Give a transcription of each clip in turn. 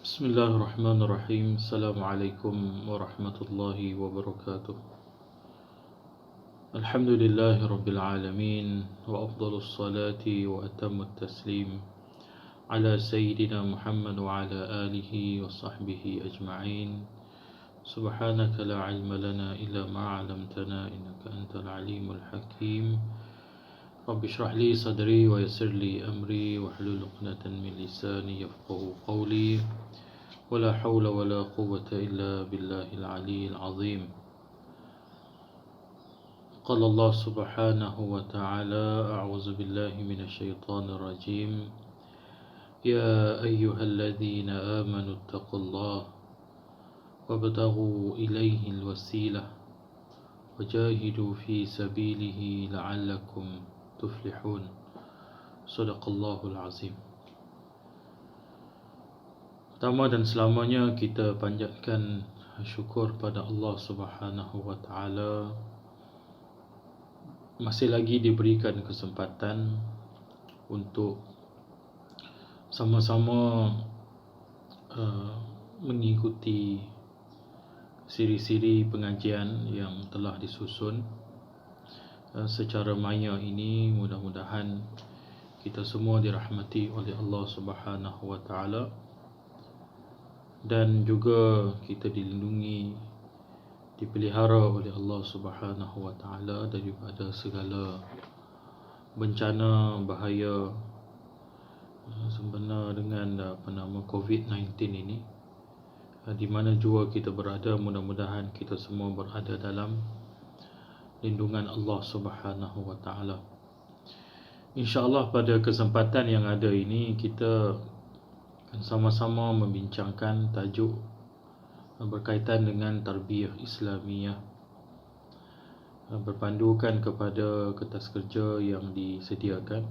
Bismillahirrahmanirrahim. Assalamualaikum warahmatullahi wabarakatuh. Alhamdulillahi rabbil alamin wa afdalus salati wa atammut taslim ala sayyidina Muhammad wa ala alihi wa sahbihi ajma'in. Subhanaka la ilma lana illa ma 'allamtana innaka antal alimul hakim. Rabbi shrah li sadri wa yassir li amri wa hlul 'uqdatam min lisani yafqahu qawli. ولا حول ولا قوة إلا بالله العلي العظيم. قال الله سبحانه وتعالى: أعوذ بالله من الشيطان الرجيم. يا أيها الذين آمنوا اتقوا الله وابتغوا إليه الوسيلة وجاهدوا في سبيله لعلكم تفلحون. صدق الله العظيم. Pertama dan selamanya kita panjatkan syukur pada Allah Subhanahu wa taala masih lagi diberikan kesempatan untuk sama-sama mengikuti siri-siri pengajian yang telah disusun secara maya ini. Mudah-mudahan kita semua dirahmati oleh Allah Subhanahu wa taala dan juga kita dilindungi, dipelihara oleh Allah Subhanahu wa taala daripada segala bencana bahaya sebenar dengan COVID-19 ini. Di mana jua kita berada, mudah-mudahan kita semua berada dalam lindungan Allah Subhanahu wa taala. Insya-Allah pada kesempatan yang ada ini kita akan sama-sama membincangkan tajuk berkaitan dengan tarbiyah Islamiyah, berpandukan kepada kertas kerja yang disediakan.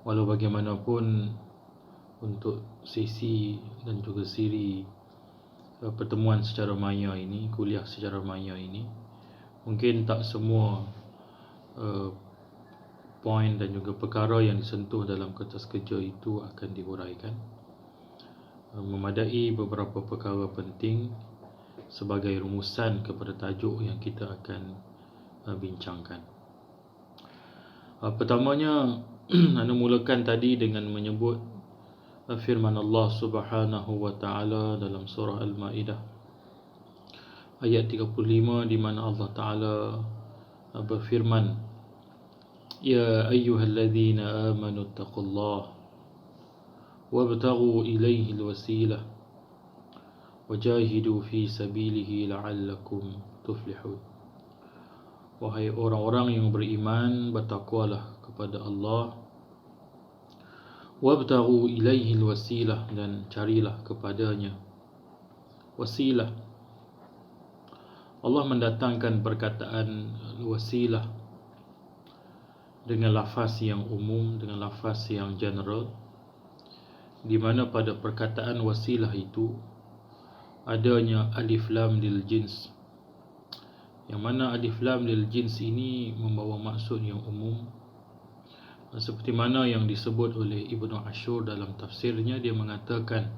Walau bagaimanapun, untuk sesi dan juga siri pertemuan secara maya ini, kuliah secara maya ini, mungkin tak semua poin dan juga perkara yang disentuh dalam kertas kerja itu akan dihuraikan. Memadai beberapa perkara penting sebagai rumusan kepada tajuk yang kita akan bincangkan. Pertamanya, anda mulakan tadi dengan menyebut firman Allah Subhanahu wa taala dalam surah Al-Maidah ayat 35, di mana Allah Taala berfirman: يا أيها الذين آمنوا اتقوا الله وابتغوا إليه الوسيلة وجاهدوا في سبيله لعلكم تفلحون. Wahai orang-orang yang beriman, bertakwalah kepada Allah, wabtaghu ilaihi alwasilah, dan carilah kepadanya wasilah. Allah mendatangkan perkataan wasilah dengan lafaz yang umum, dengan lafaz yang general, di mana pada perkataan wasilah itu adanya alif lam lil jins, yang mana alif lam lil jins ini membawa maksud yang umum, seperti mana yang disebut oleh Ibnu Ashur dalam tafsirnya. Dia mengatakan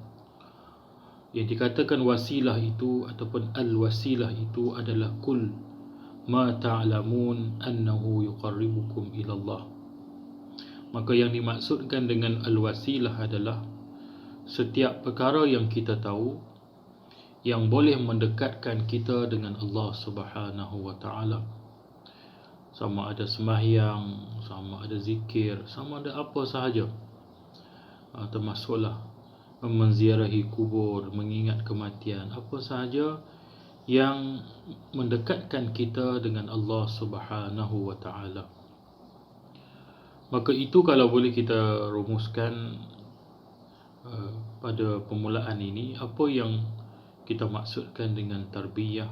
yang dikatakan wasilah itu ataupun al-wasilah itu adalah kul ma ta'lamun annahu yuqarribukum ila Allah. Maka yang dimaksudkan dengan al-wasilah adalah setiap perkara yang kita tahu yang boleh mendekatkan kita dengan Allah Subhanahu wa taala. Sama ada sembahyang, sama ada zikir, sama ada apa sahaja, termasuklah menziarahi kubur, mengingat kematian, apa sahaja yang mendekatkan kita dengan Allah Subhanahu wa taala. Maka itu kalau boleh kita rumuskan pada permulaan ini, apa yang kita maksudkan dengan tarbiyah,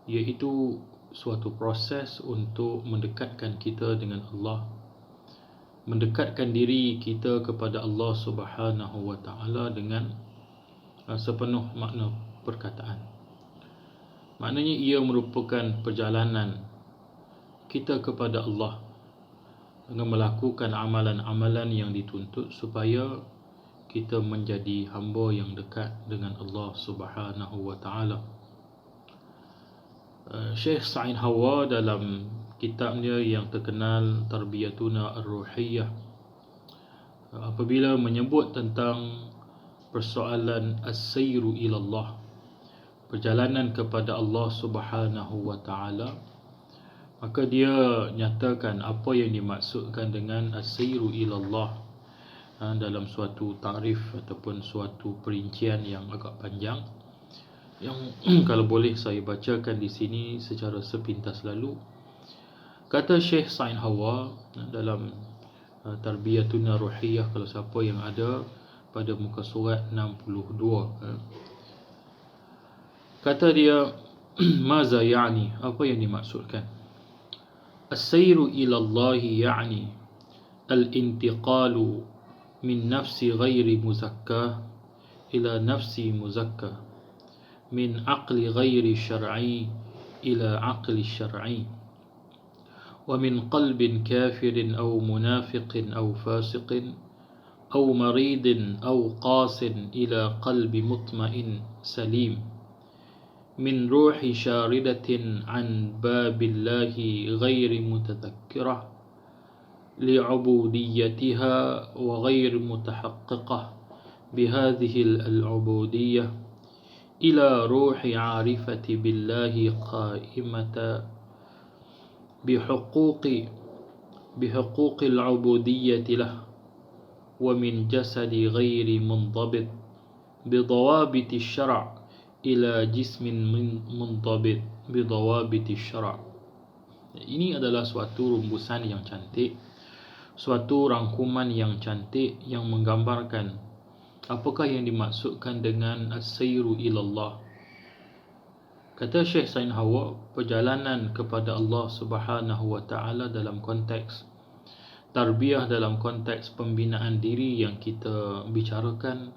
iaitu suatu proses untuk mendekatkan kita dengan Allah, mendekatkan diri kita kepada Allah Subhanahu wa taala dengan sepenuh makna perkataan. Maknanya ia merupakan perjalanan kita kepada Allah dengan melakukan amalan-amalan yang dituntut supaya kita menjadi hamba yang dekat dengan Allah Subhanahu wa taala. Syekh Sa'id Hawa dalam kitabnya yang terkenal Tarbiyatuna Ar-Ruhiyah, apabila menyebut tentang persoalan as-sayru ila Allah, perjalanan kepada Allah Subhanahu wa taala, maka dia nyatakan apa yang dimaksudkan dengan as-sayru ila Allah dalam suatu takrif ataupun suatu perincian yang agak panjang, yang kalau boleh saya bacakan di sini secara sepintas lalu. Kata Syekh Sa'id Hawa dalam Tarbiyatuna Ruhiyah, kalau siapa yang ada pada muka surat 62, kata dia, maza ya'ni, apa yang dimaksudkan? As-sayru ila Allah ya'ni al-intiqalu min nafsi ghairi muzakkah ila nafsi muzakkah, min aqli ghairi syar'i ila aqli syar'i, wa min qalbin kafirin aw munafiqin aw fasiqin aw maridin aw qasin ila qalbi mutmain salim, min ruhi syaridatin an babillahi ghairi mutadhakkirah li'ubudiyyatiha wa ghairi mutahaqqiqah bihadhihi al-ubudiyyah ila ruhi 'arifati billahi qa'imata bihuquqi al-'ubudiyyati lah, wa min jasadi ghairi mundabit bidawabiti syara' ila jismin mundabit bidawabiti syara'. Ini adalah suatu rumbusan yang cantik, suatu rangkuman yang cantik yang menggambarkan apakah yang dimaksudkan dengan as-sayru ilallah. Kata Syekh Sa'id Hawa, perjalanan kepada Allah Subhanahu wa taala dalam konteks tarbiyah, dalam konteks pembinaan diri yang kita bicarakan,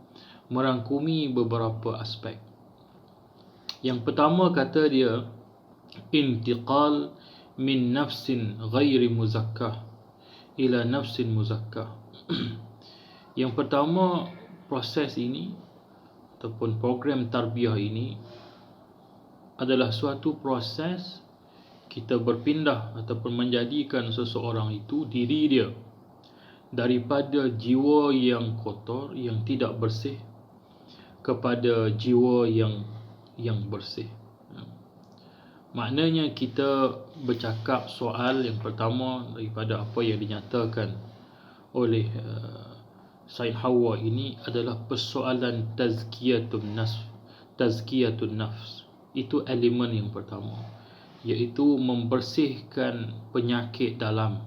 merangkumi beberapa aspek. Yang pertama, kata dia, intiqal min nafsin ghairi muzakkah ila nafsin muzakkah. Yang pertama, proses ini ataupun program tarbiyah ini adalah suatu proses kita berpindah ataupun menjadikan seseorang itu, diri dia, daripada jiwa yang kotor, yang tidak bersih, kepada jiwa yang bersih. Maknanya kita bercakap soal yang pertama daripada apa yang dinyatakan oleh Sa'id Hawa ini adalah persoalan tazkiyatun nafs. Itu elemen yang pertama, iaitu membersihkan penyakit dalam,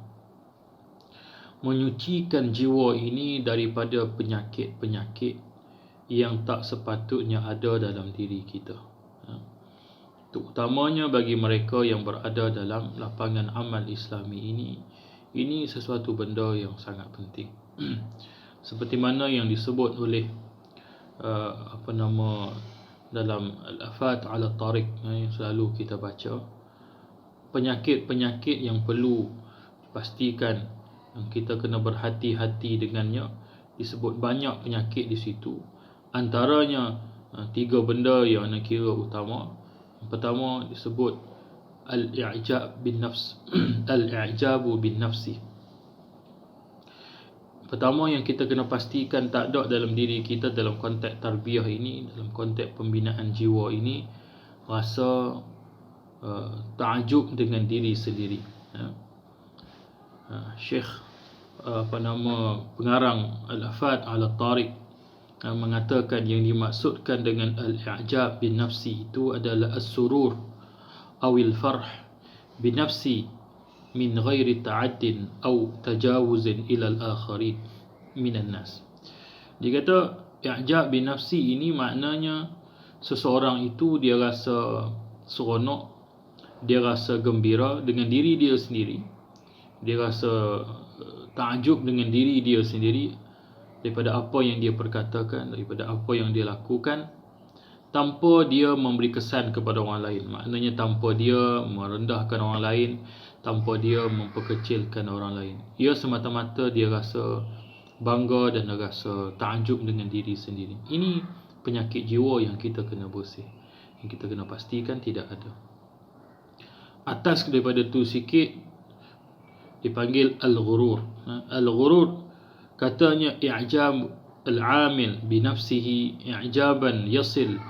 menyucikan jiwa ini daripada penyakit-penyakit yang tak sepatutnya ada dalam diri kita. Terutamanya bagi mereka yang berada dalam lapangan amal Islami ini sesuatu benda yang sangat penting. Seperti mana yang disebut oleh dalam Al-Afat ala Tariq yang selalu kita baca, penyakit-penyakit yang perlu dipastikan, yang kita kena berhati-hati dengannya, disebut banyak penyakit di situ. Antaranya 3 benda yang nak kira utama. Yang pertama disebut al-i'jab bin nafs, al-i'jabu bin nafsi. Pertama yang kita kena pastikan tak ada dalam diri kita dalam konteks tarbiyah ini, dalam konteks pembinaan jiwa ini, rasa ta'ajub dengan diri sendiri. Syekh pengarang Al-Afat ala Tariq mengatakan yang dimaksudkan dengan al-i'jab bin nafsi itu adalah as-surur awil farh bin nafsi min ghairi ta'addin aw tajawuzin ila al-akharin minan nas. Dia kata i'jab bin nafsi ini maknanya seseorang itu dia rasa seronok, dia rasa gembira dengan diri dia sendiri, dia rasa takjub dengan diri dia sendiri daripada apa yang dia perkatakan, daripada apa yang dia lakukan, tanpa dia memberi kesan kepada orang lain. Maknanya tanpa dia merendahkan orang lain, tanpa dia memperkecilkan orang lain. Ia semata-mata dia rasa bangga dan rasa takjub dengan diri sendiri. Ini penyakit jiwa yang kita kena bersih, yang kita kena pastikan tidak ada. Atas daripada tu sikit dipanggil al-ghurur. Al-ghurur katanya i'jab al-amil bi nafsihi i'jaban yasil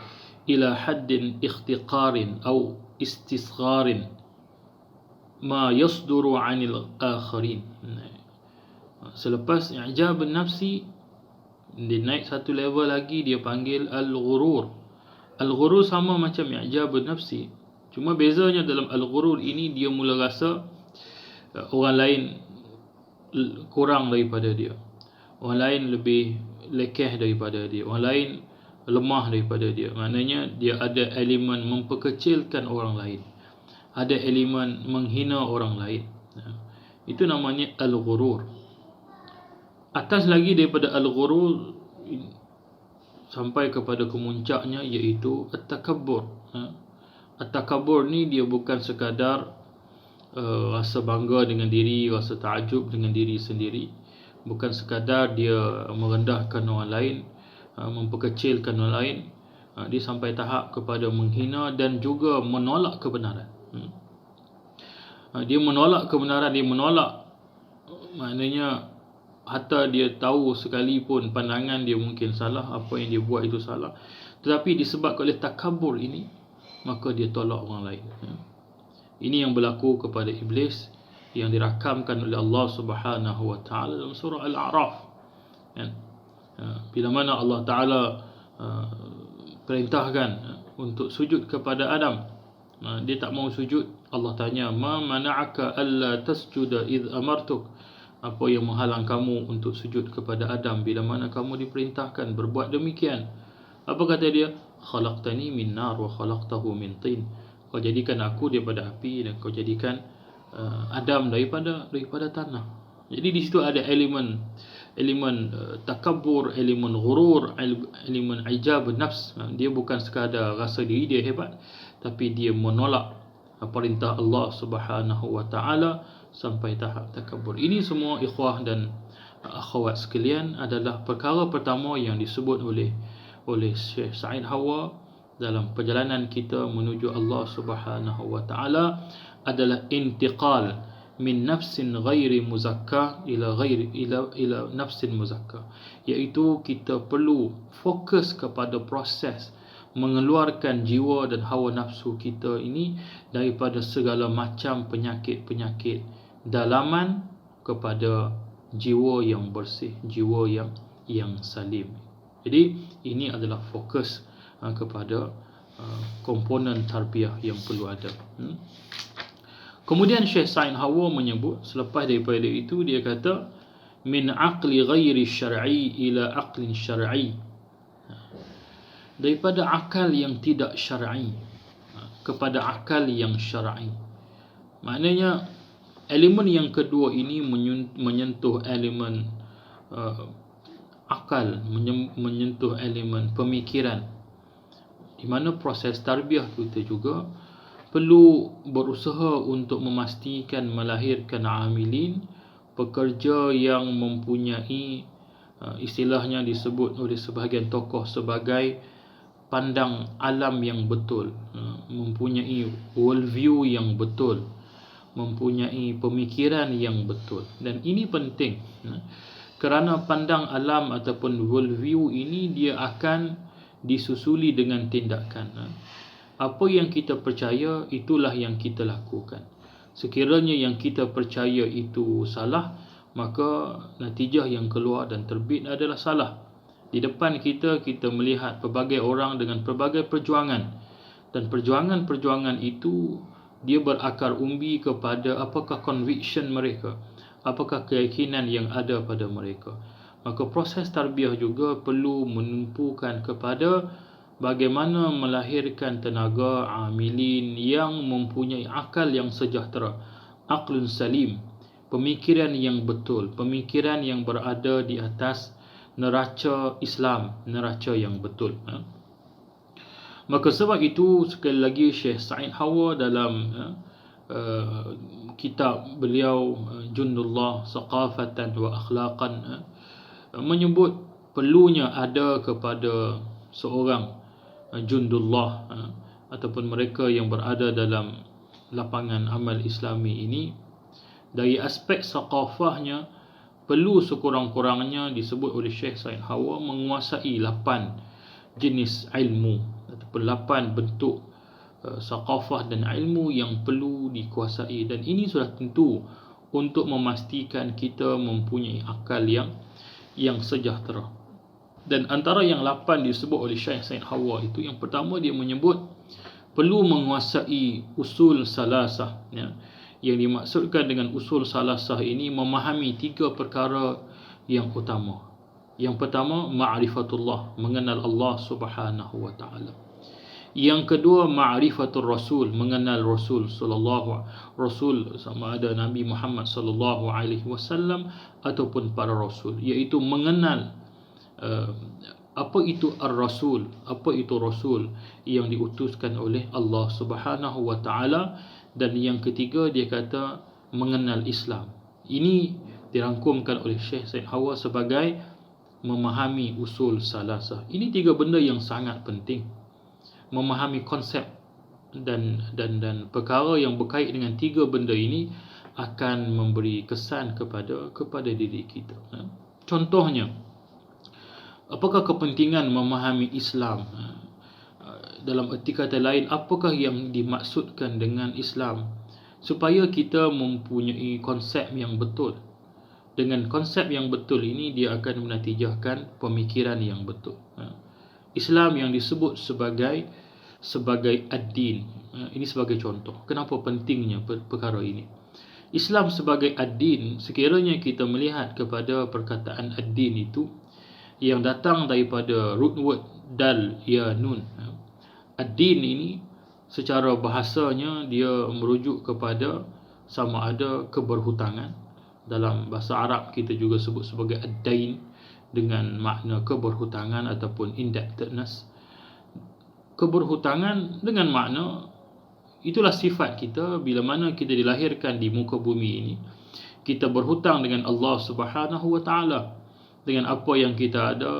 ila haddin ikhtiqarin atau istisgharin ma yasduru 'anil akharin. Selepas i'jab an-nafsi, dia naik satu level lagi, dia panggil al-ghurur. Al-ghurur sama macam i'jab an-nafsi, cuma bezanya dalam al-ghurur ini dia mula rasa orang lain kurang daripada dia, orang lain lebih lekeh daripada dia, orang lain lemah daripada dia. Maknanya dia ada elemen memperkecilkan orang lain, ada elemen menghina orang lain. Itu namanya al-ghurur. Atas lagi daripada al-ghurur sampai kepada kemuncaknya, iaitu at-takabbur. At-takabbur ni dia bukan sekadar rasa bangga dengan diri, rasa takjub dengan diri sendiri, bukan sekadar dia merendahkan orang lain, memperkecilkan orang lain. Dia sampai tahap kepada menghina dan juga menolak kebenaran. Dia menolak kebenaran, dia menolak, maknanya hatta dia tahu sekalipun pandangan dia mungkin salah, apa yang dia buat itu salah, tetapi disebabkan oleh takabur ini, maka dia tolak orang lain. Ini yang berlaku kepada iblis, yang dirakamkan oleh Allah Subhanahu wa taala dalam surah Al-A'raf. Bila mana Allah Taala perintahkan untuk sujud kepada Adam, dia tak mau sujud. Allah tanya, ma mana'aka alla tasjuda id amartuk, apa yang menghalang kamu untuk sujud kepada Adam bila mana kamu diperintahkan berbuat demikian? Apa kata dia? Khalaqtani min nar wa khalaqtahu min tin. Kau jadikan aku daripada api dan kau jadikan Adam daripada tanah. Jadi di situ ada elemen takabur, elemen ghurur, elemen ijab nafs. Dia bukan sekadar rasa diri dia hebat, tapi dia menolak perintah Allah Subhanahu wa taala sampai tahap takabur. Ini semua ikhwah dan akhwat sekalian adalah perkara pertama yang disebut oleh Syekh Said Hawa dalam perjalanan kita menuju Allah Subhanahu wa taala, adalah intiqal min nafsin ghairi muzakka ila nafsin muzakka, iaitu kita perlu fokus kepada proses mengeluarkan jiwa dan hawa nafsu kita ini daripada segala macam penyakit-penyakit dalaman kepada jiwa yang bersih, jiwa yang salim. Jadi ini adalah fokus kepada komponen tarbiyah yang perlu ada. Kemudian Syekh Said Hawa menyebut, selepas daripada itu dia kata, min aqli ghairi syar'i ila aqlin syar'i, daripada akal yang tidak syar'i kepada akal yang syar'i. Maknanya elemen yang kedua ini menyentuh elemen akal, menyentuh elemen pemikiran, di mana proses tarbiyah kita juga perlu berusaha untuk memastikan melahirkan amilin, pekerja yang mempunyai istilahnya disebut oleh sebahagian tokoh sebagai pandang alam yang betul, mempunyai worldview yang betul, mempunyai pemikiran yang betul. Dan ini penting, kerana pandang alam ataupun worldview ini dia akan disusuli dengan tindakan. Apa yang kita percaya, itulah yang kita lakukan. Sekiranya yang kita percaya itu salah, maka natijah yang keluar dan terbit adalah salah. Di depan kita melihat pelbagai orang dengan pelbagai perjuangan, dan perjuangan-perjuangan itu dia berakar umbi kepada apakah conviction mereka, apakah keyakinan yang ada pada mereka. Maka proses tarbiyah juga perlu menumpukan kepada bagaimana melahirkan tenaga amilin yang mempunyai akal yang sejahtera, aqlun salim, pemikiran yang betul, pemikiran yang berada di atas neraca Islam, neraca yang betul. Maka sebab itu sekali lagi Syekh Said Hawa dalam kitab beliau Jundullah Saqafatan wa Akhlaqan, menyebut perlunya ada kepada seorang jundullah ataupun mereka yang berada dalam lapangan amal Islami ini, dari aspek saqafahnya perlu sekurang-kurangnya disebut oleh Syekh Said Hawa menguasai 8 jenis ilmu ataupun 8 bentuk saqafah dan ilmu yang perlu dikuasai, dan ini sudah tentu untuk memastikan kita mempunyai akal yang sejahtera. Dan antara yang 8 disebut oleh Syekh Said Hawa itu, yang pertama dia menyebut perlu menguasai usul salasah, ya. Yang dimaksudkan dengan usul salasah ini memahami 3 perkara yang utama. Yang pertama, ma'rifatullah, mengenal Allah Subhanahu wa taala. Yang kedua, ma'rifatul rasul, mengenal Rasul Rasul sama ada Nabi Muhammad sallallahu alaihi wasallam ataupun para rasul, iaitu mengenal apa itu ar-rasul, apa itu rasul yang diutuskan oleh Allah Subhanahu wa taala. Dan yang ketiga dia kata mengenal Islam. Ini dirangkumkan oleh Syekh Said Hawa sebagai memahami usul salasah. Ini 3 benda yang sangat penting. Memahami konsep dan perkara yang berkait dengan 3 benda ini akan memberi kesan kepada diri kita. Contohnya, apakah kepentingan memahami Islam? Dalam erti kata lain, apakah yang dimaksudkan dengan Islam? Supaya kita mempunyai konsep yang betul. Dengan konsep yang betul ini, dia akan menatijahkan pemikiran yang betul. Islam yang disebut sebagai ad-din. Ini sebagai contoh. Kenapa pentingnya perkara ini? Islam sebagai ad-din, sekiranya kita melihat kepada perkataan ad-din itu yang datang daripada root word dal ya nun. Ad-din ini secara bahasanya dia merujuk kepada sama ada keberhutangan. Dalam bahasa Arab kita juga sebut sebagai ad-dain dengan makna keberhutangan ataupun indebtedness. Keberhutangan dengan makna itulah sifat kita bila mana kita dilahirkan di muka bumi ini. Kita berhutang dengan Allah Subhanahu wa taala. Dengan apa yang kita ada,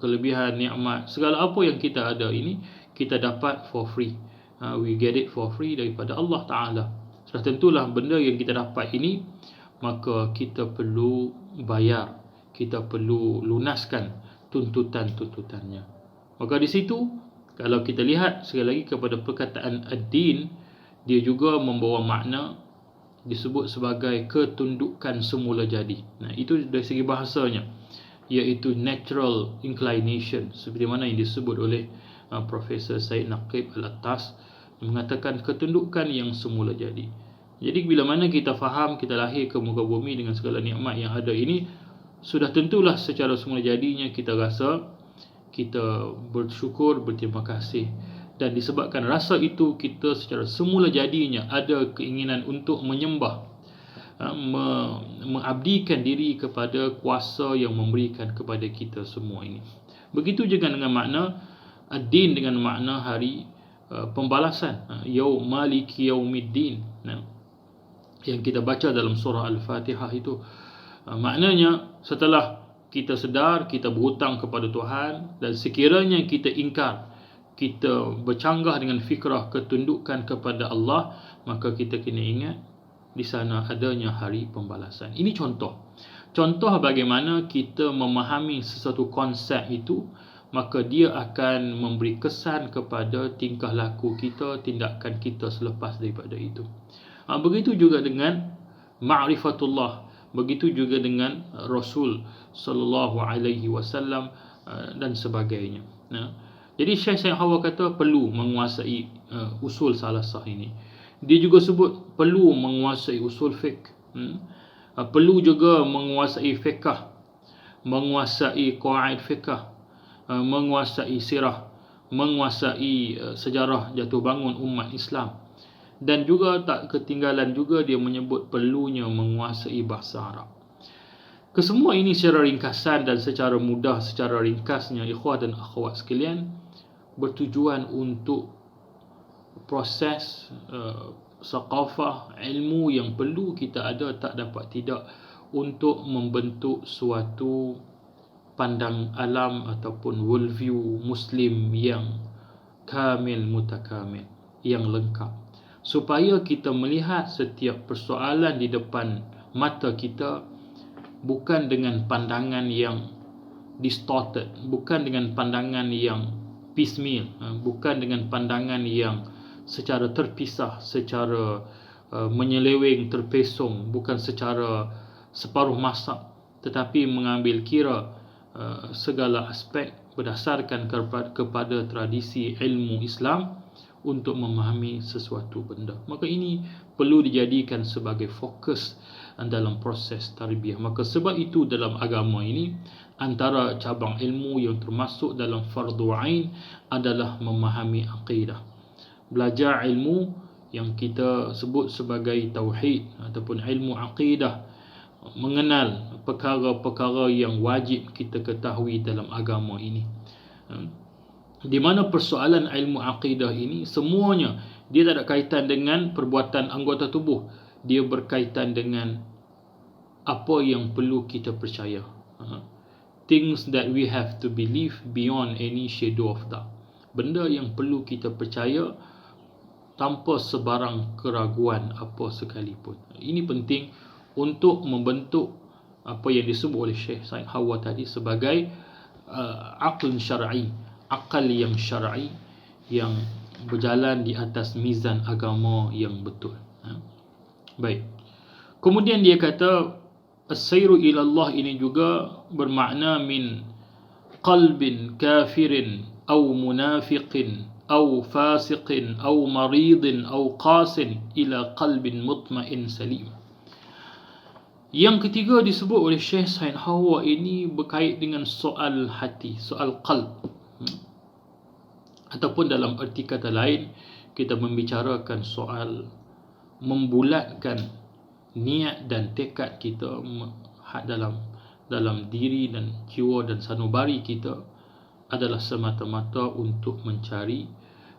kelebihan, nikmat, segala apa yang kita ada ini kita dapat for free. We get it for free daripada Allah Ta'ala. Sudah tentulah benda yang kita dapat ini, maka kita perlu bayar, kita perlu lunaskan tuntutan-tuntutannya. Maka di situ, kalau kita lihat sekali lagi kepada perkataan ad-din, dia juga membawa makna disebut sebagai ketundukan semula jadi. Nah, itu dari segi bahasanya, iaitu natural inclination, seperti mana yang disebut oleh Profesor Said Naqib Al-Attas, mengatakan ketundukan yang semula jadi. Jadi bila mana kita faham kita lahir ke muka bumi dengan segala nikmat yang ada ini, sudah tentulah secara semula jadinya kita rasa kita bersyukur, berterima kasih. Dan disebabkan rasa itu, kita secara semula jadinya ada keinginan untuk menyembah, mengabdikan diri kepada kuasa yang memberikan kepada kita semua ini. Begitu juga dengan makna ad-din, dengan makna hari pembalasan, yaum maliki yaumiddin, yang kita baca dalam surah Al-Fatihah itu. Maknanya setelah kita sedar kita berhutang kepada Tuhan, dan sekiranya kita ingkar, kita bercanggah dengan fikrah ketundukan kepada Allah, maka kita kena ingat di sana adanya hari pembalasan. Ini contoh bagaimana kita memahami sesuatu konsep itu, maka dia akan memberi kesan kepada tingkah laku kita, tindakan kita selepas daripada itu. Begitu juga dengan ma'rifatullah, begitu juga dengan Rasul sallallahu alaihi wasallam dan sebagainya. Jadi Syekh Said Hawa kata perlu menguasai usul salasah ini. Dia juga sebut perlu menguasai usul fiqh, perlu juga menguasai fiqh, menguasai qawaid fiqh, menguasai sirah, menguasai sejarah jatuh bangun umat Islam. Dan juga tak ketinggalan juga dia menyebut perlunya menguasai bahasa Arab. Kesemua ini secara ringkasan dan secara mudah, secara ringkasnya, ikhwah dan akhwat sekalian, bertujuan untuk proses saqafah, ilmu yang perlu kita ada, tak dapat tidak, untuk membentuk suatu pandang alam ataupun worldview Muslim yang kamil mutakamil, yang lengkap, supaya kita melihat setiap persoalan di depan mata kita bukan dengan pandangan yang distorted, bukan dengan pandangan yang piecemeal, bukan dengan pandangan yang secara terpisah, secara menyeleweng, terpesong, bukan secara separuh masak, tetapi mengambil kira segala aspek berdasarkan kepada tradisi ilmu Islam untuk memahami sesuatu benda. Maka ini perlu dijadikan sebagai fokus dalam proses tarbiyah. Maka sebab itu dalam agama ini, antara cabang ilmu yang termasuk dalam fardu ain adalah memahami akidah. Belajar ilmu yang kita sebut sebagai tauhid ataupun ilmu akidah, mengenal perkara-perkara yang wajib kita ketahui dalam agama ini. Di mana persoalan ilmu akidah ini semuanya dia tak ada kaitan dengan perbuatan anggota tubuh. Dia berkaitan dengan apa yang perlu kita percaya. Things that we have to believe beyond any shadow of doubt. Benda yang perlu kita percaya tanpa sebarang keraguan apa sekalipun. Ini penting untuk membentuk apa yang disebut oleh Syekh Said Hawa tadi sebagai aql syar'i, akal yang syar'i yang berjalan di atas mizan agama yang betul. Baik. Kemudian dia kata as-sayru ila Allah ini juga bermakna min qalbin kafirin aw munafiqin aw fasiqin aw maridin aw qasin ila qalbin mutmain salim. Yang ketiga disebut oleh Syekh Said Hawa ini berkait dengan soal hati, soal qalb. Ataupun dalam erti kata lain, kita membicarakan soal membulatkan niat dan tekad kita dalam diri dan jiwa dan sanubari kita adalah semata-mata untuk mencari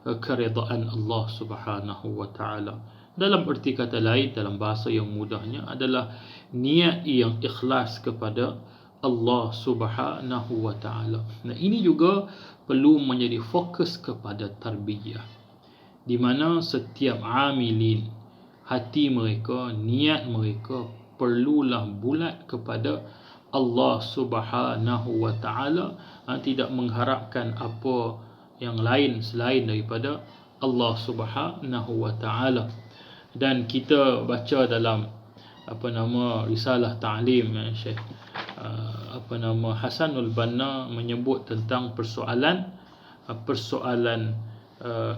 keredaan Allah Subhanahu wa taala. Dalam erti kata lain, dalam bahasa yang mudahnya adalah niat yang ikhlas kepada Allah Subhanahu wa taala. Nah, ini juga perlu menjadi fokus kepada tarbiyah, di mana setiap amilin, hati mereka, niat mereka perlulah bulat kepada Allah Subhanahu wa taala, tidak mengharapkan apa yang lain selain daripada Allah Subhanahu wa taala. Dan kita baca dalam risalah ta'lim Syekh Hasanul Banna menyebut tentang persoalan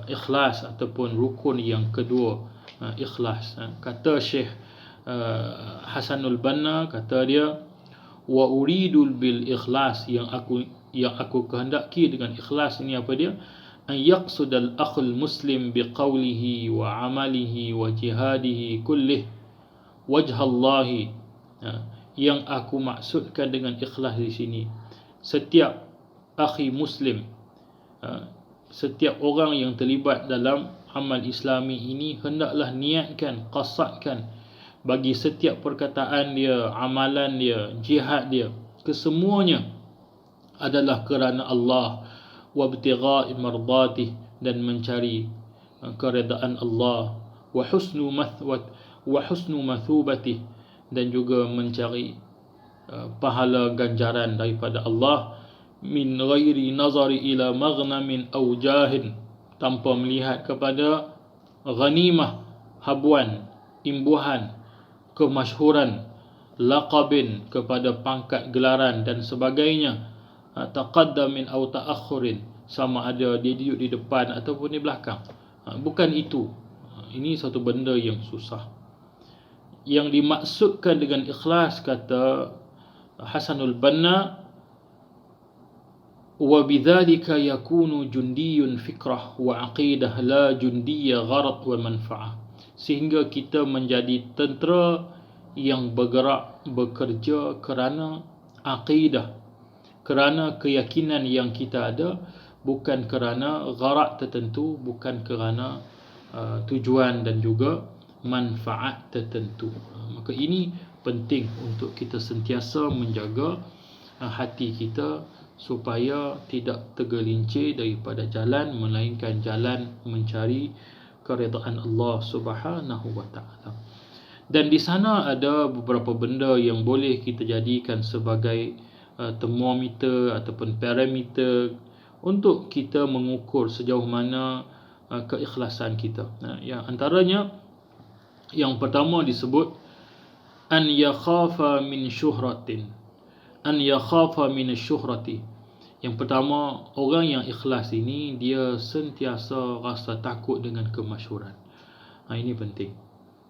ikhlas ataupun rukun yang kedua, ikhlas. Kata Syekh Hasanul Banna, kata dia, wa uridul bil ikhlas, yang aku kehendaki dengan ikhlas ini apa dia? An yaqsudal akhul muslim biqawlihi wa amalihi wa jihadihi kullih wajhallahi. Yang aku maksudkan dengan ikhlas di sini, setiap akhi muslim, setiap orang yang terlibat dalam amal islami ini hendaklah niatkan, qasadkan bagi setiap perkataan dia, amalan dia, jihad dia, kesemuanya adalah kerana Allah, wa ibtigha'i mardatih, dan mencari keredaan Allah, wa husnu mathubatih, dan juga mencari pahala ganjaran daripada Allah, min ghairi nazari ila maghnamin aw jahin, tanpa melihat kepada ghanimah, habuan, imbuhan, kemasyhuran, laqabin, kepada pangkat gelaran dan sebagainya, taqaddamin aw ta'akhurin, sama ada dia duduk di depan ataupun di belakang. Bukan itu. Ini satu benda yang susah. Yang dimaksudkan dengan ikhlas, kata Hasanul Banna, wa bidzalika yakunu jundiyun fikrah wa aqidah la jundiyya gharad wa manfa'ah. Sehingga kita menjadi tentera yang bergerak, bekerja kerana aqidah, kerana keyakinan yang kita ada, bukan kerana gharad tertentu, bukan kerana tujuan dan juga manfaat tertentu. Maka ini penting untuk kita sentiasa menjaga hati kita supaya tidak tergelincir daripada jalan melainkan jalan mencari keredaan Allah Subhanahu wa taala. Dan di sana ada beberapa benda yang boleh kita jadikan sebagai termometer ataupun parameter untuk kita mengukur sejauh mana keikhlasan kita. Yang antaranya, yang pertama disebut an yakhafa min syuhratin. An yakhafa min syuhrati. Yang pertama, orang yang ikhlas ini dia sentiasa rasa takut dengan kemasyhuran. Ini penting.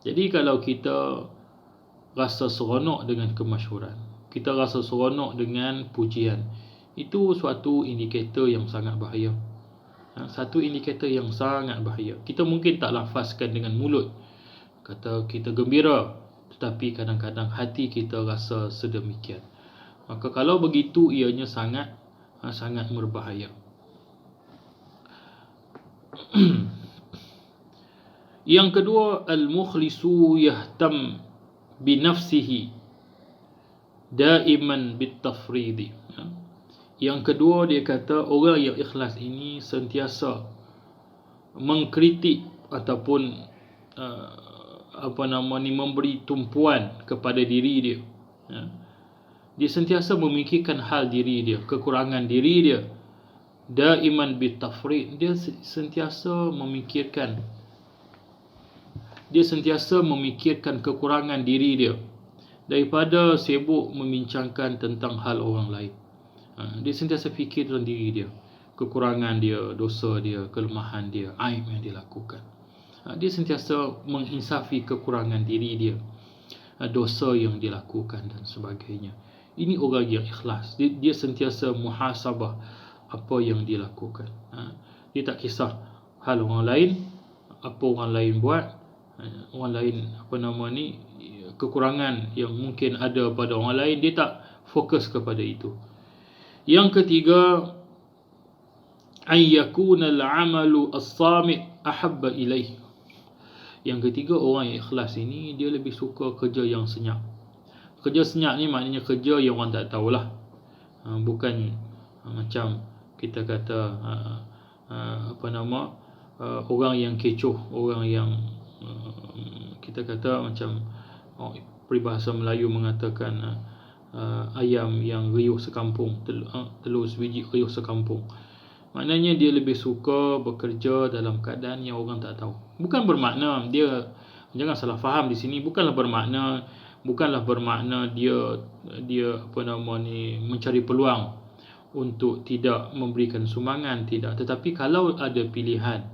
Jadi kalau kita rasa seronok dengan kemasyhuran, kita rasa seronok dengan pujian, itu suatu indikator yang sangat bahaya. Satu indikator yang sangat bahaya. Kita mungkin tak lafazkan dengan mulut, kata kita gembira, tetapi kadang-kadang hati kita rasa sedemikian. Maka kalau begitu, ianya sangat berbahaya. Yang kedua, al-mukhlisu yahtam bi nafsihi daiman bitafridi. Yang kedua, dia kata orang yang ikhlas ini sentiasa mengkritik ataupun memberi tumpuan kepada diri dia. Dia sentiasa memikirkan hal diri dia, kekurangan diri dia. Daiman bitafrid, dia sentiasa memikirkan kekurangan diri dia daripada sibuk membincangkan tentang hal orang lain. Dia sentiasa fikir tentang diri dia, kekurangan dia, dosa dia, kelemahan dia, aib yang dia lakukan. Dia sentiasa menginsafi kekurangan diri dia, dosa yang dilakukan dan sebagainya. Ini orang yang ikhlas. Dia sentiasa muhasabah apa yang dia lakukan. Dia tak kisah hal orang lain, apa orang lain buat, orang lain kekurangan yang mungkin ada pada orang lain, dia tak fokus kepada itu. Yang ketiga, an yakuna al-amalu as-samit ahabba ilaih. Yang ketiga, orang yang ikhlas ini dia lebih suka kerja yang senyap. Kerja senyap ni maknanya kerja yang orang tak tahulah. Bukan macam kita kata orang yang kecoh, orang yang kita kata macam peribahasa Melayu mengatakan ayam yang riuh sekampung, telur sebiji riuh sekampung. Maknanya dia lebih suka bekerja dalam keadaan yang orang tak tahu. Bukan bermakna dia, jangan salah faham di sini, bukanlah bermakna dia mencari peluang untuk tidak memberikan sumbangan, tidak. Tetapi kalau ada pilihan,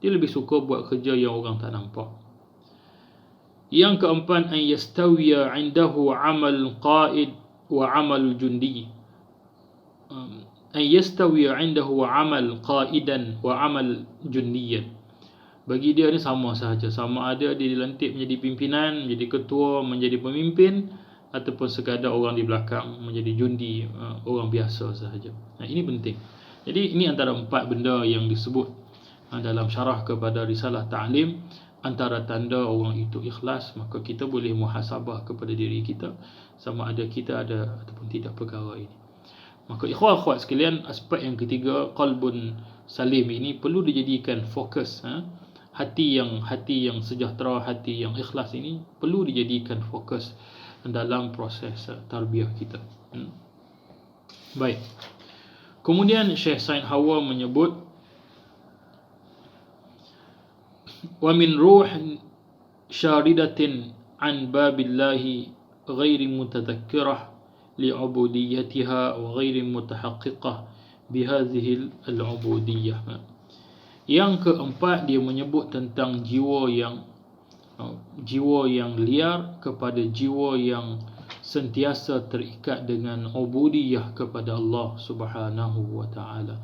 dia lebih suka buat kerja yang orang tak nampak. Yang keempat, an yastawiya 'indahu 'amal qa'id wa 'amal jundi. An yastawiya 'indahu 'amal qa'idan wa 'amal jundiyan. Bagi dia ni sama sahaja, sama ada dia dilantik menjadi pimpinan, menjadi ketua, menjadi pemimpin, ataupun sekadar orang di belakang menjadi jundi, orang biasa sahaja. Ini penting. Jadi ini antara 4 benda yang disebut dalam syarah kepada risalah ta'lim, antara tanda orang itu ikhlas. Maka kita boleh muhasabah kepada diri kita sama ada kita ada ataupun tidak perkara ini. Maka ikhwah-ikhwat sekalian, aspek yang ketiga, qalbun salim ini perlu dijadikan fokus. Hati yang sejahtera, hati yang ikhlas ini perlu dijadikan fokus dalam proses tarbiyah kita. Baik. Kemudian Syekh Said Hawa menyebut, wa min ruh syaridatin an babillahi ghairi mutadhakkirah li'ubudiyatiha wa ghairi mutahaqqiqah bihadhihi al-ubudiyah. Yang keempat, dia menyebut tentang jiwa yang liar kepada jiwa yang sentiasa terikat dengan ubudiyah kepada Allah Subhanahu wa taala.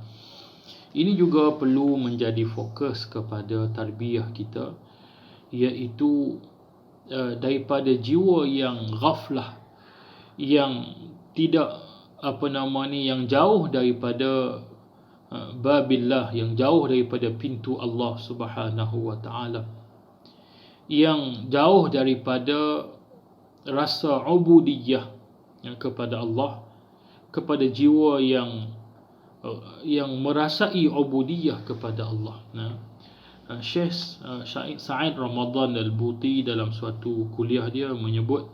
Ini juga perlu menjadi fokus kepada tarbiyah kita, iaitu daripada jiwa yang ghaflah, yang tidak yang jauh daripada babillah, yang jauh daripada pintu Allah Subhanahu wa taala, yang jauh daripada rasa ubudiyah, kepada Allah, kepada jiwa yang merasai ubudiyah kepada Allah. Syekh Sa'id Ramadan Al-Buti dalam suatu kuliah dia menyebut,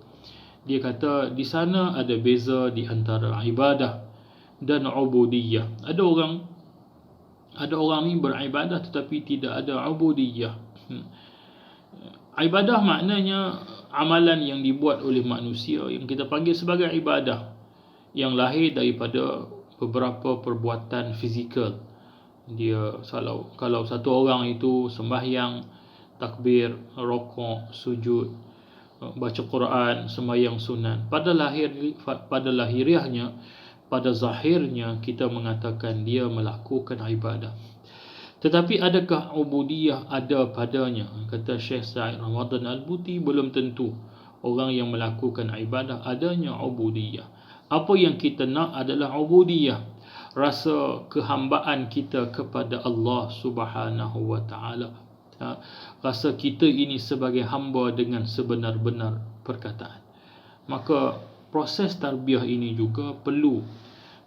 dia kata di sana ada beza di antara ibadah dan ubudiyah. Ada orang ni beribadah tetapi tidak ada ubudiyah. Ibadah maknanya amalan yang dibuat oleh manusia yang kita panggil sebagai ibadah, yang lahir daripada beberapa perbuatan fizikal. Dia kalau satu orang itu sembahyang, takbir, rokok, sujud, baca Quran, sembahyang sunat, pada lahiriahnya, pada zahirnya kita mengatakan dia melakukan ibadah. Tetapi adakah ubudiyah ada padanya? Kata Syekh Sa'id Ramadan Al-Buti, belum tentu. Orang yang melakukan ibadah adanya ubudiyah. Apa yang kita nak adalah ubudiyah, rasa kehambaan kita kepada Allah Subhanahu wa taala. Rasa kita ini sebagai hamba dengan sebenar-benar perkataan. Maka proses tarbiyah ini juga perlu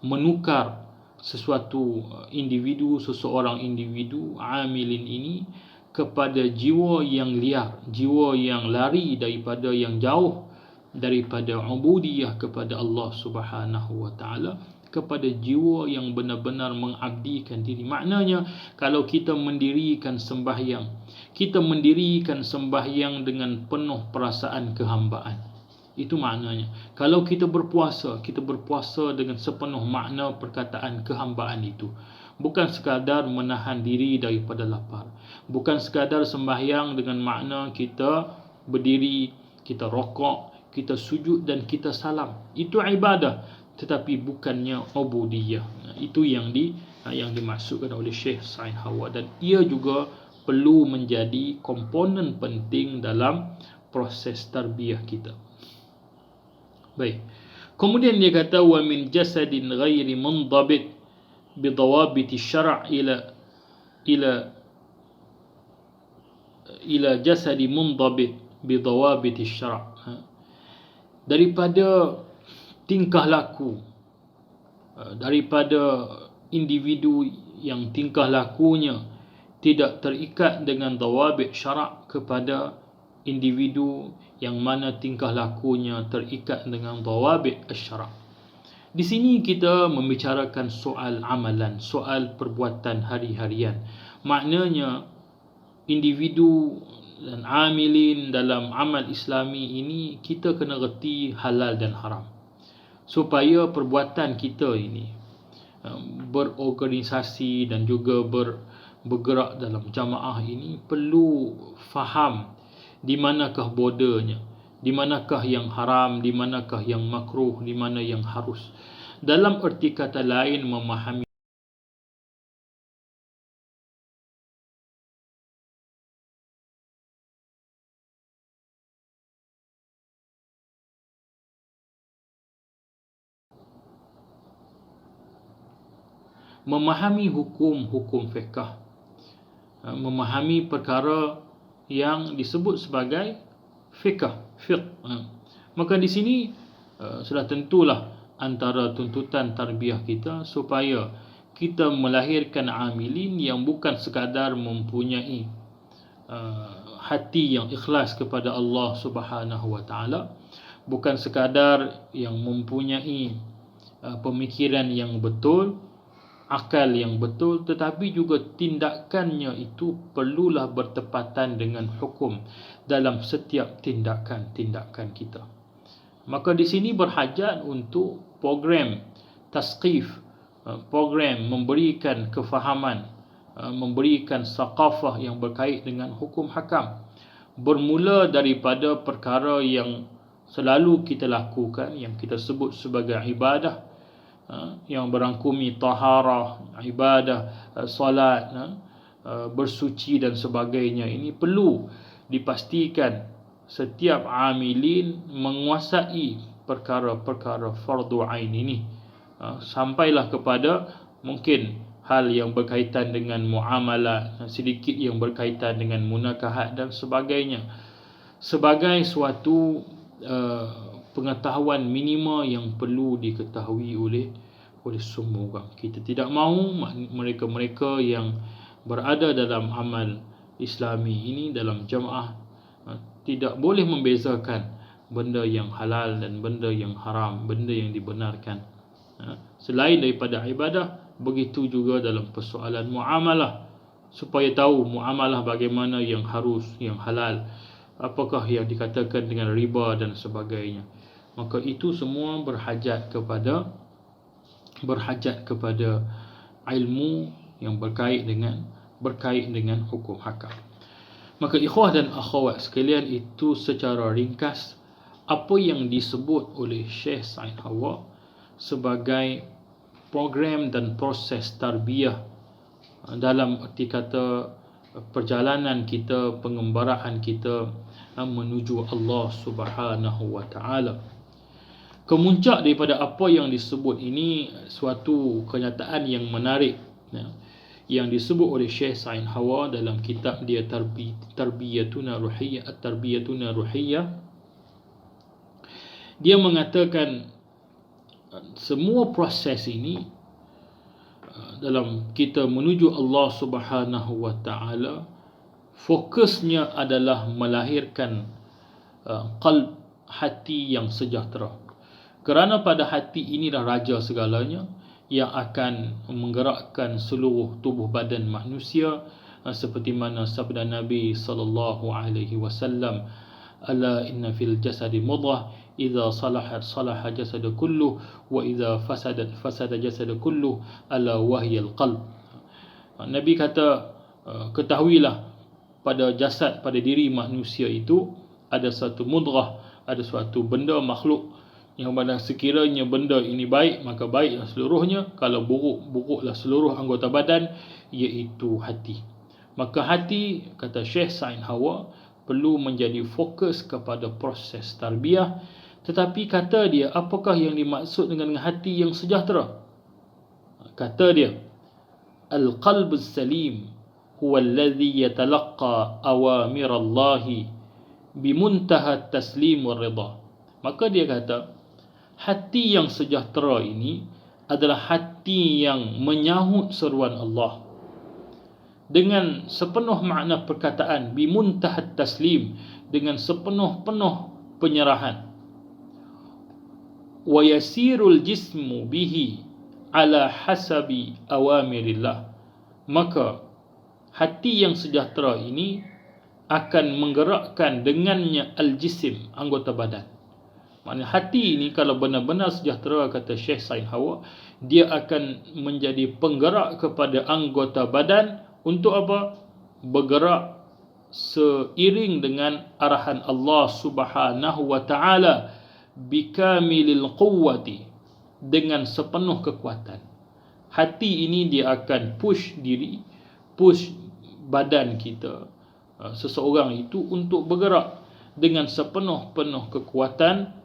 menukar seseorang individu amilin ini kepada jiwa yang liar, jiwa yang lari daripada, yang jauh daripada ubudiyah kepada Allah Subhanahu wa taala, kepada jiwa yang benar-benar mengabdikan diri. Maknanya kalau kita mendirikan sembahyang dengan penuh perasaan kehambaan. Itu maknanya. Kalau kita berpuasa dengan sepenuh makna perkataan kehambaan itu. Bukan sekadar menahan diri daripada lapar. Bukan sekadar sembahyang dengan makna kita berdiri, kita rokok, kita sujud dan kita salam. Itu ibadah, tetapi bukannya ubudiyah. Itu yang dimaksudkan oleh Syekh Sa'id Hawa, dan ia juga perlu menjadi komponen penting dalam proses tarbiyah kita. Baik. Kemudian dia kata wa min jasadin ghairi mundabit bi dawabit asy-syara' ila jasadi mundabit bi dawabit asy-syara'. Daripada tingkah laku, daripada individu yang tingkah lakunya tidak terikat dengan dawabit syarak, kepada individu yang mana tingkah lakunya terikat dengan dawabit asy-syara'. Di sini kita membicarakan soal amalan, soal perbuatan hari-harian. Maknanya individu dan amilin dalam amal Islami ini kita kena reti halal dan haram, supaya perbuatan kita ini berorganisasi dan juga bergerak dalam jamaah ini perlu faham di manakah bordernya, di manakah yang haram, di manakah yang makruh, di mana yang harus. Dalam erti kata lain, memahami hukum-hukum fiqh, memahami perkara yang disebut sebagai fiqh. Maka di sini sudah tentulah antara tuntutan tarbiyah kita supaya kita melahirkan amilin yang bukan sekadar mempunyai hati yang ikhlas kepada Allah Subhanahu wa taala, bukan sekadar yang mempunyai pemikiran yang betul, akal yang betul, tetapi juga tindakannya itu perlulah bertepatan dengan hukum dalam setiap tindakan kita. Maka di sini berhajat untuk program tasqif, program memberikan kefahaman, memberikan saqafah yang berkait dengan hukum hakam, bermula daripada perkara yang selalu kita lakukan, yang kita sebut sebagai ibadah, yang berangkumi taharah, ibadah, solat, bersuci dan sebagainya. Ini perlu dipastikan setiap amilin menguasai perkara-perkara fardu ain ini, sampailah kepada mungkin hal yang berkaitan dengan muamalah, sedikit yang berkaitan dengan munakahat dan sebagainya, sebagai suatu pengetahuan minima yang perlu diketahui oleh semua orang. Kita tidak mahu mereka-mereka yang berada dalam amal Islami ini, dalam jamaah, tidak boleh membezakan benda yang halal dan benda yang haram, benda yang dibenarkan. Selain daripada ibadah, begitu juga dalam persoalan muamalah, supaya tahu muamalah bagaimana yang harus, yang halal, apakah yang dikatakan dengan riba dan sebagainya. Maka itu semua berhajat kepada ilmu yang berkait dengan hukum hakam. Maka ikhwah dan akhwat sekalian, itu secara ringkas apa yang disebut oleh Syekh Said Hawa sebagai program dan proses tarbiyah dalam erti kata perjalanan kita, pengembaraan kita menuju Allah Subhanahu wa taala. Kemuncak daripada apa yang disebut ini suatu kenyataan yang menarik, yang disebut oleh Syekh Said Hawa dalam kitab dia Tarbiyatuna Ruhiyah, At-Tarbiyatuna Ruhiyah. Dia mengatakan semua proses ini dalam kita menuju Allah Subhanahu wa taala, fokusnya adalah melahirkan qalb, hati yang sejahtera. Kerana pada hati inilah raja segalanya, yang akan menggerakkan seluruh tubuh badan manusia, seperti mana sabda Nabi sallallahu alaihi wasallam, ala inna fil jasadi mudghah idza salahat salaha jasadu kulluh wa idza fasadat fasada jasadu kulluh ala wahyal qalb. Nabi kata, ketahuilah pada jasad, pada diri manusia itu ada satu mudghah, ada suatu benda makhluk yang mana sekiranya benda ini baik, maka baiklah seluruhnya, kalau buruk, buruklah seluruh anggota badan, iaitu hati. Maka hati, kata Syekh Said Hawa, perlu menjadi fokus kepada proses tarbiyah. Tetapi kata dia, apakah yang dimaksud dengan hati yang sejahtera? Kata dia, al-qalb as-salim huwa alladhi yatalaqqa awamir Allah bimuntaha at-taslim wal ridha. Maka dia kata, hati yang sejahtera ini adalah hati yang menyahut seruan Allah dengan sepenuh makna perkataan, bimuntahat taslim, dengan sepenuh-penuh penyerahan. Wa yasirul jismu bihi ala hasabi awamirillah. Maka hati yang sejahtera ini akan menggerakkan dengannya al-jisim, anggota badan. Maknanya hati ini kalau benar-benar sejahtera, kata Syekh Said Hawa, dia akan menjadi penggerak kepada anggota badan untuk apa? Bergerak seiring dengan arahan Allah Subhanahu wa taala bikamilil quwwati, dengan sepenuh kekuatan. Hati ini dia akan push diri, push badan kita, seseorang itu untuk bergerak dengan sepenuh-penuh kekuatan,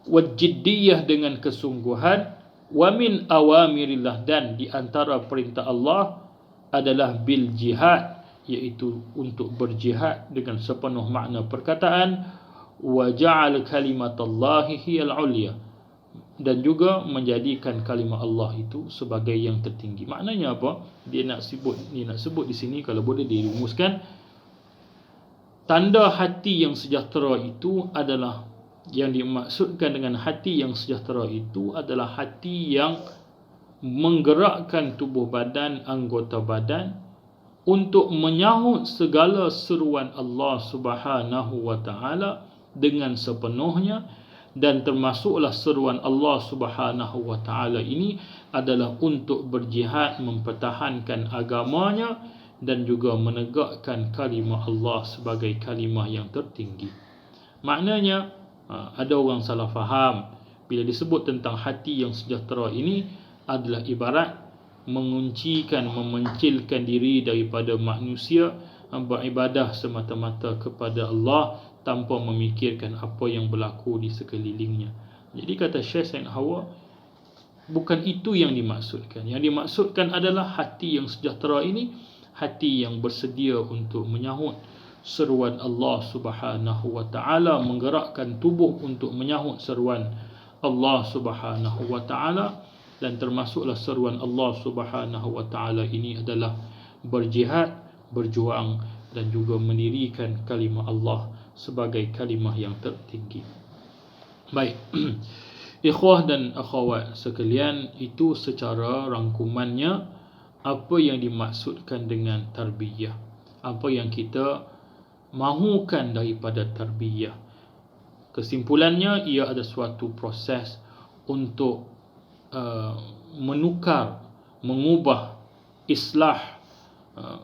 wajiddiyah, dengan kesungguhan, wa min awamirillah, dan di antara perintah Allah adalah bil jihad, iaitu untuk berjihad dengan sepenuh makna perkataan, wa ja'al kalimatallahi hiyal ulya, dan juga menjadikan kalimah Allah itu sebagai yang tertinggi. Maknanya apa? Dia nak sebut di sini, kalau boleh dirumuskan, tanda hati yang sejahtera itu adalah, yang dimaksudkan dengan hati yang sejahtera itu adalah hati yang menggerakkan tubuh badan, anggota badan untuk menyahut segala seruan Allah Subhanahu wa taala dengan sepenuhnya. Dan termasuklah seruan Allah Subhanahu wa taala ini adalah untuk berjihad, mempertahankan agamanya, dan juga menegakkan kalimah Allah sebagai kalimah yang tertinggi. Maknanya, ada orang salah faham bila disebut tentang hati yang sejahtera ini adalah ibarat menguncikan, memencilkan diri daripada manusia, beribadah semata-mata kepada Allah tanpa memikirkan apa yang berlaku di sekelilingnya. Jadi kata Syekh Said Hawa, bukan itu yang dimaksudkan. Yang dimaksudkan adalah hati yang sejahtera ini, hati yang bersedia untuk menyahut seruan Allah Subhanahu wa taala, menggerakkan tubuh untuk menyahut seruan Allah Subhanahu wa taala. Dan termasuklah seruan Allah Subhanahu wa taala ini adalah berjihad, berjuang dan juga mendirikan kalimah Allah sebagai kalimah yang tertinggi. Baik. Ikhwah dan akhwat sekalian, itu secara rangkumannya apa yang dimaksudkan dengan tarbiyah, apa yang kita mahukan daripada tarbiyah. Kesimpulannya, ia ada suatu proses untuk menukar, mengubah, islah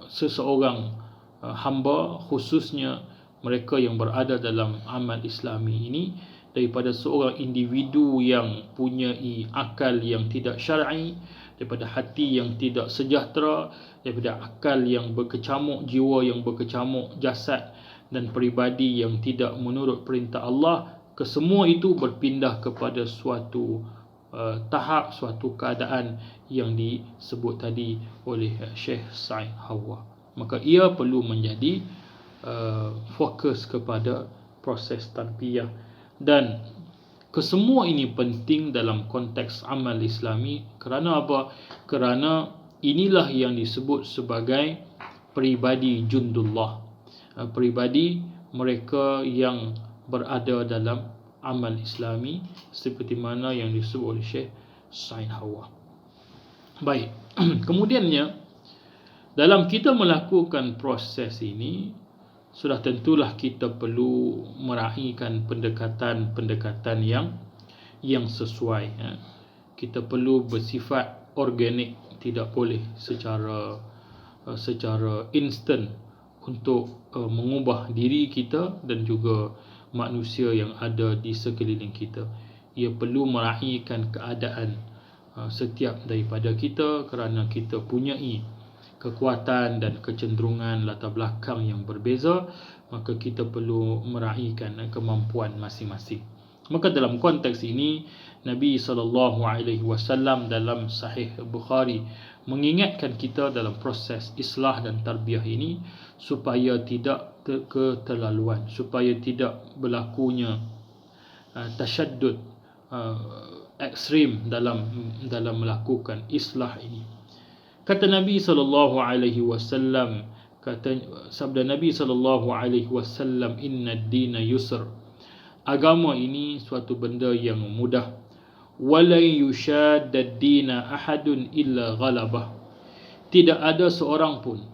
seseorang hamba, khususnya mereka yang berada dalam amal Islami ini, daripada seorang individu yang punyai akal yang tidak syar'i, daripada hati yang tidak sejahtera, daripada akal yang berkecamuk, jiwa yang berkecamuk, jasad dan peribadi yang tidak menurut perintah Allah, kesemua itu berpindah kepada suatu tahap, suatu keadaan yang disebut tadi oleh Syekh Said Hawa. Maka ia perlu menjadi fokus kepada proses tarbiyah. Dan kesemua ini penting dalam konteks amal Islami. Kerana apa? Kerana inilah yang disebut sebagai peribadi jundullah, peribadi mereka yang berada dalam amal Islami, seperti mana yang disebut oleh Syekh Said Hawa. Baik. Kemudiannya, dalam kita melakukan proses ini, sudah tentulah kita perlu meraihkan pendekatan yang sesuai. Kita perlu bersifat organik, tidak boleh secara instan untuk mengubah diri kita dan juga manusia yang ada di sekeliling kita. Ia perlu meraihkan keadaan setiap daripada kita, kerana kita punyai kekuatan dan kecenderungan latar belakang yang berbeza, maka kita perlu meraihkan kemampuan masing-masing. Maka dalam konteks ini, Nabi SAW dalam Sahih Bukhari mengingatkan kita dalam proses islah dan tarbiyah ini supaya tidak keterlaluan, supaya tidak berlakunya tasyaddud ekstrim dalam melakukan islah ini. Kata Nabi SAW, sabda Nabi SAW, inna ad-dina yusr, agama ini suatu benda yang mudah. Wala yushadda ad-dina ahadun illa ghalabah, tidak ada seorang pun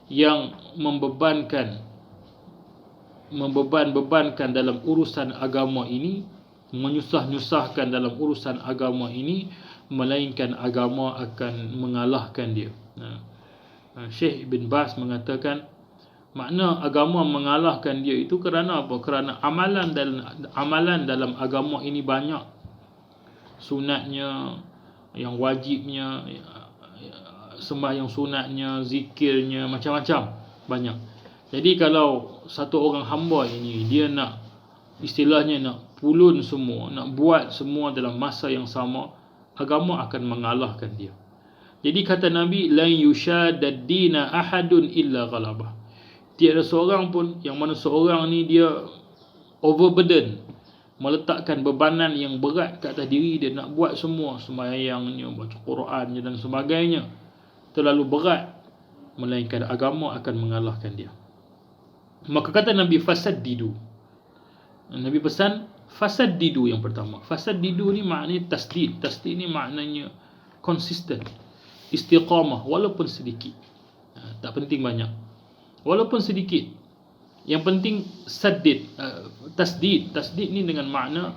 yang membebankan dalam urusan agama ini, menyusah-nyusahkan dalam urusan agama ini, melainkan agama akan mengalahkan dia. Syekh bin Baz mengatakan, makna agama mengalahkan dia itu kerana apa? Kerana amalan dalam agama ini banyak. Sunatnya, yang wajibnya, sembahyang sunatnya, zikirnya, macam-macam, banyak. Jadi kalau satu orang hamba ini dia nak, istilahnya nak pulun semua, nak buat semua dalam masa yang sama, agama akan mengalahkan dia. Jadi kata Nabi, la yushadad dina ahadun illa ghalabah, tiada seorang pun yang mana seorang ni dia overburden, meletakkan bebanan yang berat ke atas diri dia, nak buat semua, sembahyangnya, baca Qurannya dan sebagainya, terlalu berat, melainkan agama akan mengalahkan dia. Maka kata Nabi, fasaddidu. Nabi pesan fasaddidu yang pertama. Fasaddidu ni maknanya tasdid. Tasdid ni maknanya konsisten, istiqamah, walaupun sedikit. Tak penting banyak, walaupun sedikit. Yang penting saddid, tasdid. Tasdid ni dengan makna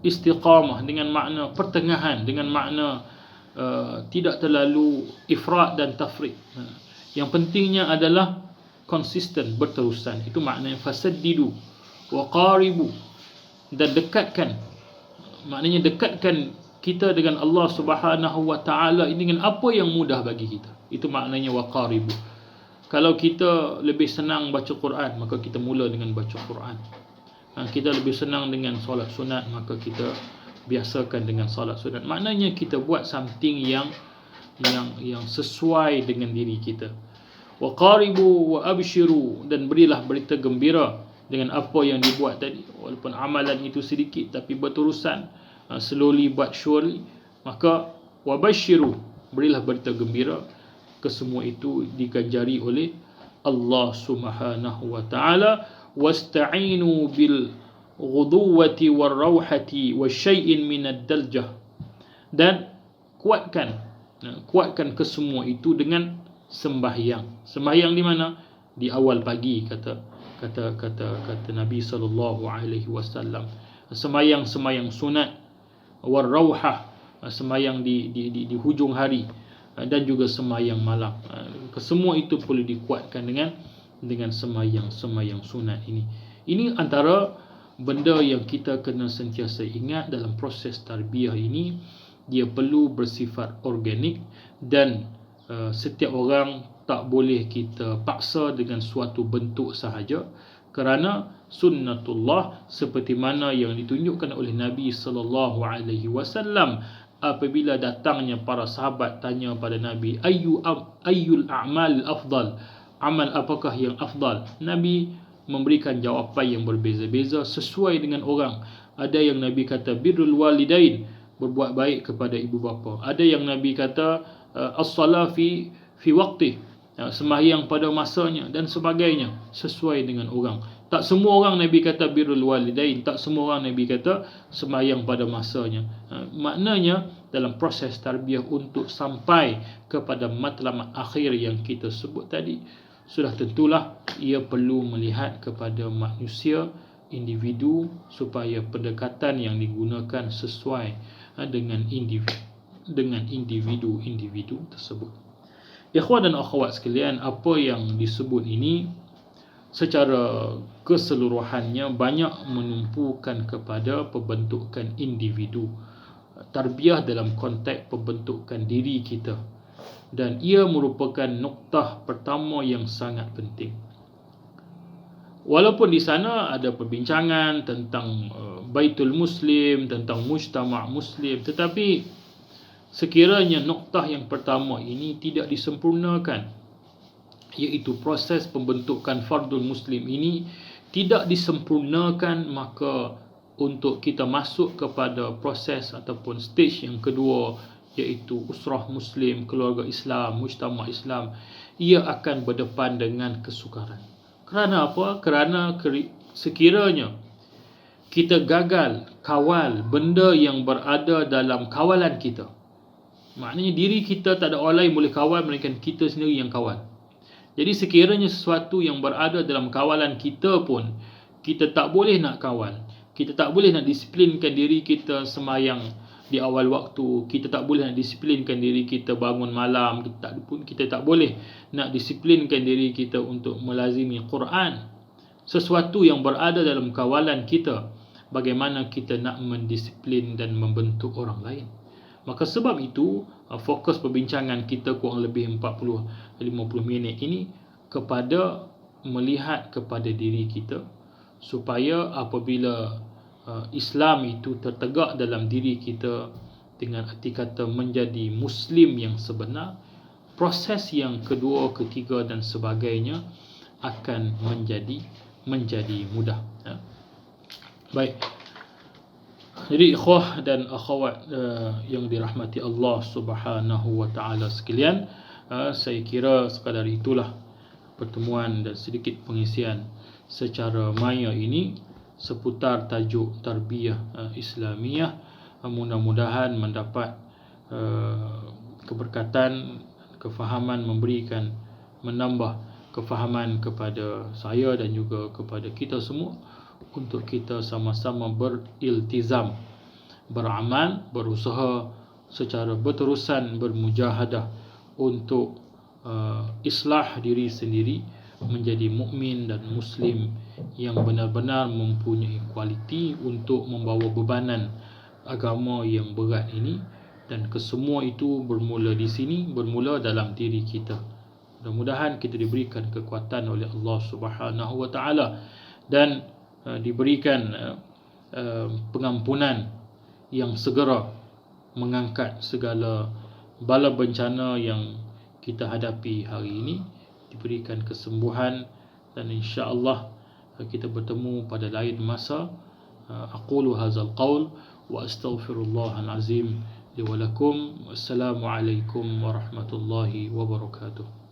istiqamah, dengan makna pertengahan, dengan makna tidak terlalu ifrat dan tafrit. Yang pentingnya adalah konsisten, berterusan. Itu maknanya fasaddidu wa qaribu, dan dekatkan, maknanya dekatkan kita dengan Allah Subhanahu wa taala ini dengan apa yang mudah bagi kita. Itu maknanya wa qaribu. Kalau kita lebih senang baca Quran, maka kita mula dengan baca Quran. Kita lebih senang dengan solat sunat, maka kita biasakan dengan solat sunat. Maknanya kita buat something yang sesuai dengan diri kita. wa qaribu wa abshiru, dan berilah berita gembira dengan apa yang dibuat tadi, walaupun amalan itu sedikit tapi berterusan, slowly but surely, maka wabashiru, berilah berita gembira. Kesemua itu diganjari oleh Allah Subhanahu wa taala. Wasta'inu bil ghuduwati war rawhati wa syai'in minad daljah, dan kuatkan kesemua itu dengan sembahyang. Sembahyang di mana? Di awal pagi, kata Nabi sallallahu alaihi wasallam. Sembahyang sunat, war rawhah, sembahyang di hujung hari, dan juga sembahyang malam. Kesemua itu perlu dikuatkan dengan sembahyang sunat ini. Ini antara benda yang kita kena sentiasa ingat dalam proses tarbiyah ini. Dia perlu bersifat organik, dan setiap orang tak boleh kita paksa dengan suatu bentuk sahaja, kerana sunnatullah seperti mana yang ditunjukkan oleh Nabi sallallahu alaihi wasallam apabila datangnya para sahabat tanya pada Nabi, ayyul a'mal afdal, amal apakah yang afdal? Nabi memberikan jawapan yang berbeza-beza sesuai dengan orang. Ada yang Nabi kata birrul walidain, berbuat baik kepada ibu bapa. Ada yang Nabi kata as-salah fi waqti, sembahyang pada masanya, dan sebagainya, sesuai dengan orang. Tak semua orang Nabi kata birrul walidain, tak semua orang Nabi kata sembahyang pada masanya. Maknanya dalam proses tarbiyah untuk sampai kepada matlamat akhir yang kita sebut tadi, sudah tentulah ia perlu melihat kepada manusia, individu, supaya pendekatan yang digunakan sesuai dengan individu tersebut. Ikhwan dan akhwat sekalian, apa yang disebut ini secara keseluruhannya banyak menumpukan kepada pembentukan individu, tarbiyah dalam konteks pembentukan diri kita, dan ia merupakan noktah pertama yang sangat penting. Walaupun di sana ada perbincangan tentang Baitul Muslim, tentang mujtama' Muslim, tetapi sekiranya noktah yang pertama ini tidak disempurnakan, iaitu proses pembentukan Fardul Muslim ini tidak disempurnakan, maka untuk kita masuk kepada proses ataupun stage yang kedua, iaitu usrah Muslim, keluarga Islam, mujtama' Islam, ia akan berdepan dengan kesukaran. Kerana apa? Kerana sekiranya kita gagal kawal benda yang berada dalam kawalan kita, maknanya diri kita tak ada orang lain boleh kawal melainkan kita sendiri yang kawal. Jadi sekiranya sesuatu yang berada dalam kawalan kita pun kita tak boleh nak kawal, kita tak boleh nak disiplinkan diri kita sembahyang di awal waktu, kita tak boleh nak disiplinkan diri kita bangun malam, kita tak boleh nak disiplinkan diri kita untuk melazimi Quran, sesuatu yang berada dalam kawalan kita, bagaimana kita nak mendisiplin dan membentuk orang lain? Maka sebab itu fokus perbincangan kita kurang lebih 40-50 minit ini kepada melihat kepada diri kita, supaya apabila Islam itu tertegak dalam diri kita dengan arti kata menjadi Muslim yang sebenar, proses yang kedua, ketiga dan sebagainya akan menjadi mudah. Baik. Jadi ikhwah dan akhwat yang dirahmati Allah Subhanahu wa taala sekalian, saya kira sekadar itulah pertemuan dan sedikit pengisian secara maya ini seputar tajuk tarbiyah Islamiyah. Mudah-mudahan mendapat keberkatan, kefahaman, menambah kefahaman kepada saya dan juga kepada kita semua, untuk kita sama-sama beriltizam, beramal, berusaha secara berterusan, bermujahadah untuk islah diri sendiri, menjadi mukmin dan muslim yang benar-benar mempunyai kualiti untuk membawa bebanan agama yang berat ini. Dan kesemua itu bermula di sini, bermula dalam diri kita. Mudah-mudahan kita diberikan kekuatan oleh Allah Subhanahu wa taala dan diberikan pengampunan yang segera mengangkat segala bala bencana yang kita hadapi hari ini. diberikan kesembuhan, dan insya-Allah kita bertemu pada lain masa. Aqulu hadzal qaul wa astaghfirullahal azim li wa lakum. Wassalamu alaikum warahmatullahi wabarakatuh.